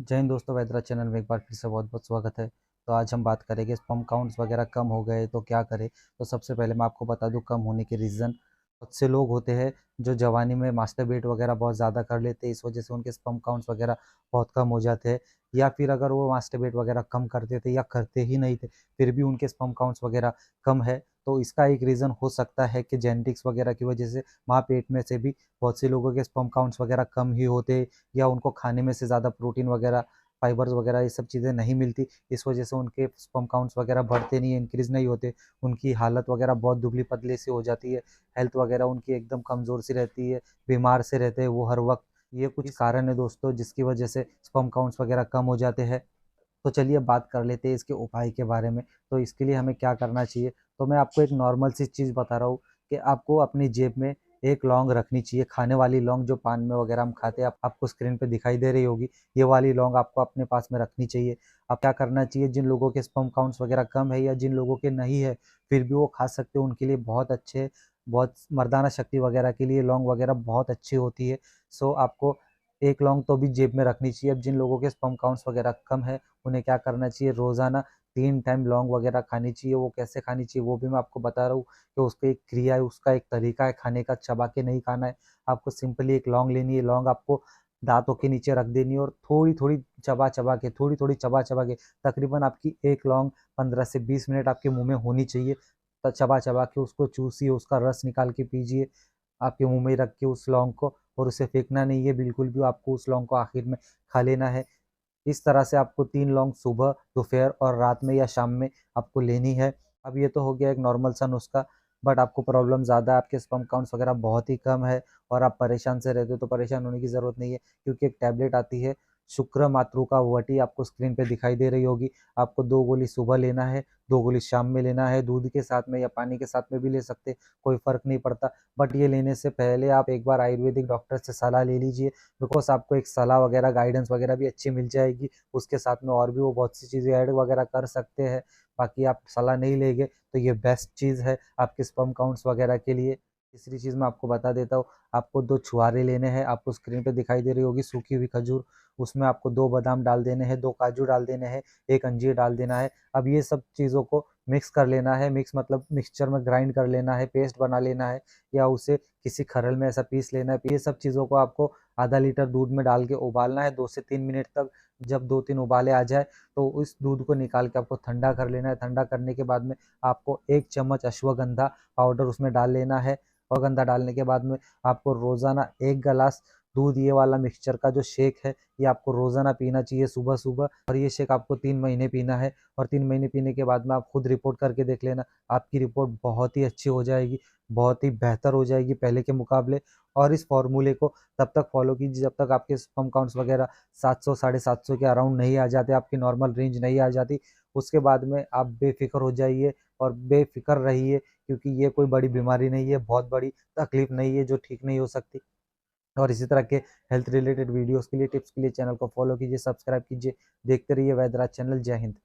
जय हिंद दोस्तों, वैदराज चैनल में एक बार फिर से बहुत बहुत स्वागत है। तो आज हम बात करेंगे स्पर्म काउंट्स वगैरह कम हो गए तो क्या करें। तो सबसे पहले मैं आपको बता दूं कम होने के रीज़न। बहुत से लोग होते हैं जो जवानी में मास्टरबेट वगैरह बहुत ज़्यादा कर लेते हैं, इस वजह से उनके स्पर्म काउंट्स वगैरह बहुत कम हो जाते हैं। या फिर अगर वो मास्टरबेट वगैरह कम करते थे या करते ही नहीं थे फिर भी उनके स्पर्म काउंट्स वगैरह कम है, तो इसका एक रीज़न हो सकता है कि जेनेटिक्स वगैरह की वजह से माँ पेट में से भी बहुत से लोगों के स्पर्म काउंट्स वगैरह कम ही होते, या उनको खाने में से ज़्यादा प्रोटीन वगैरह, फाइबर्स वगैरह ये सब चीज़ें नहीं मिलती। इस वजह से उनके स्पर्म काउंट्स वगैरह बढ़ते नहीं, इंक्रीज़ नहीं होते। उनकी हालत वगैरह बहुत दुबली-पतली सी हो जाती है, हेल्थ वगैरह उनकी एकदम कमज़ोर सी रहती है, बीमार से रहते हैं वो हर वक़्त। ये कुछ कारण है दोस्तों जिसकी वजह से स्पर्म काउंट्स वगैरह कम हो जाते हैं। तो चलिए बात कर लेते हैं इसके उपाय के बारे में। तो इसके लिए हमें क्या करना चाहिए? तो मैं आपको एक नॉर्मल सी चीज़ बता रहा हूँ कि आपको अपनी जेब में एक लौंग रखनी चाहिए, खाने वाली लौंग जो पान में वगैरह हम खाते हैं, आपको स्क्रीन पे दिखाई दे रही होगी। ये वाली लौंग आपको अपने पास में रखनी चाहिए। अब क्या करना चाहिए, जिन लोगों के स्पर्म काउंट्स वगैरह कम है या जिन लोगों के नहीं है, फिर भी वो खा सकते हो, उनके लिए बहुत अच्छे है, बहुत मर्दाना शक्ति वगैरह के लिए लौंग वगैरह बहुत अच्छी होती है। सो आपको एक लौंग तो भी जेब में रखनी चाहिए। अब जिन लोगों के स्पर्म काउंट्स वगैरह कम है, उन्हें क्या करना चाहिए, रोज़ाना 3 टाइम लौंग वगैरह खानी चाहिए। वो कैसे खानी चाहिए वो भी मैं आपको बता रहा हूँ कि उसकी एक क्रिया है, उसका एक तरीका है खाने का, चबा के नहीं खाना है। आपको सिंपली एक लौंग लेनी है, लौंग आपको दाँतों के नीचे रख देनी है और थोड़ी-थोड़ी चबा-चबा के, थोड़ी-थोड़ी चबा-चबा के, तकरीबन आपकी एक लौंग 15 से 20 मिनट आपके मुँह में होनी चाहिए। चबा-चबा के उसको चूसिए, उसका रस निकाल के पीजिए, आपके मुँह में रख के उस लौंग को, और उसे फेंकना नहीं है बिल्कुल भी, आपको उस लौंग को आखिर में खा लेना है। इस तरह से आपको 3 लौंग सुबह, दोपहर और रात में या शाम में आपको लेनी है। अब ये तो हो गया एक नॉर्मल सा नुस्खा, बट आपको प्रॉब्लम ज़्यादा है, आपके स्पर्म काउंट्स वगैरह बहुत ही कम है और आप परेशान से रहते हो, तो परेशान होने की ज़रूरत नहीं है, क्योंकि एक टैबलेट आती है शुक्र मातृका वटी, आपको स्क्रीन पे दिखाई दे रही होगी। आपको 2 गोली सुबह लेना है, 2 गोली शाम में लेना है, दूध के साथ में या पानी के साथ में भी ले सकते, कोई फ़र्क नहीं पड़ता। बट ये लेने से पहले आप एक बार आयुर्वेदिक डॉक्टर से सलाह ले लीजिए, बिकॉज़ आपको एक सलाह वगैरह, गाइडेंस वगैरह भी अच्छी मिल जाएगी। उसके साथ में और भी वो बहुत सी चीज़ें ऐड वगैरह कर सकते हैं। बाकी आप सलाह नहीं लेंगे तो ये बेस्ट चीज़ है आपके स्पर्म काउंट्स वगैरह के लिए। तीसरी चीज़ मैं आपको बता देता हूँ, आपको 2 छुहारे लेने हैं, आपको स्क्रीन पे दिखाई दे रही होगी सूखी हुई खजूर, उसमें आपको 2 बादाम डाल देने हैं, 2 काजू डाल देने हैं, 1 अंजीर डाल देना है। अब ये सब चीज़ों को मिक्स कर लेना है, मिक्स मतलब मिक्सचर में ग्राइंड कर लेना है, पेस्ट बना लेना है, या उसे किसी खरल में ऐसा पीस लेना है। ये सब चीज़ों को आपको आधा लीटर दूध में डाल के उबालना है 2 से 3 मिनट तक। जब 2-3 उबाले आ जाए तो उस दूध को निकाल के आपको ठंडा कर लेना है। ठंडा करने के बाद में आपको 1 चम्मच अश्वगंधा पाउडर उसमें डाल लेना है। अश्वगंधा डालने के बाद में आपको रोज़ाना 1 गिलास दूध, ये वाला मिक्सचर का जो शेक है, ये आपको रोज़ाना पीना चाहिए सुबह-सुबह, और ये शेक आपको 3 महीने पीना है। और 3 महीने पीने के बाद में आप खुद रिपोर्ट करके देख लेना, आपकी रिपोर्ट बहुत ही अच्छी हो जाएगी, बहुत ही बेहतर हो जाएगी पहले के मुकाबले। और इस फ़ॉर्मूले को तब तक फ़ॉलो कीजिए जब तक आपके स्पर्म काउंट्स वगैरह 700 साढ़े 700 के अराउंड नहीं आ जाते, आपकी नॉर्मल रेंज नहीं आ जाती। उसके बाद में आप बेफ़िक्र हो जाइए और बेफ़िक्र रहिए, क्योंकि ये कोई बड़ी बीमारी नहीं है, बहुत बड़ी तकलीफ़ नहीं है जो ठीक नहीं हो सकती। और इसी तरह के हेल्थ रिलेटेड वीडियोज़ के लिए, टिप्स के लिए चैनल को फ़ॉलो कीजिए, सब्सक्राइब कीजिए। देखते रहिए वैदराज चैनल। जय हिंद।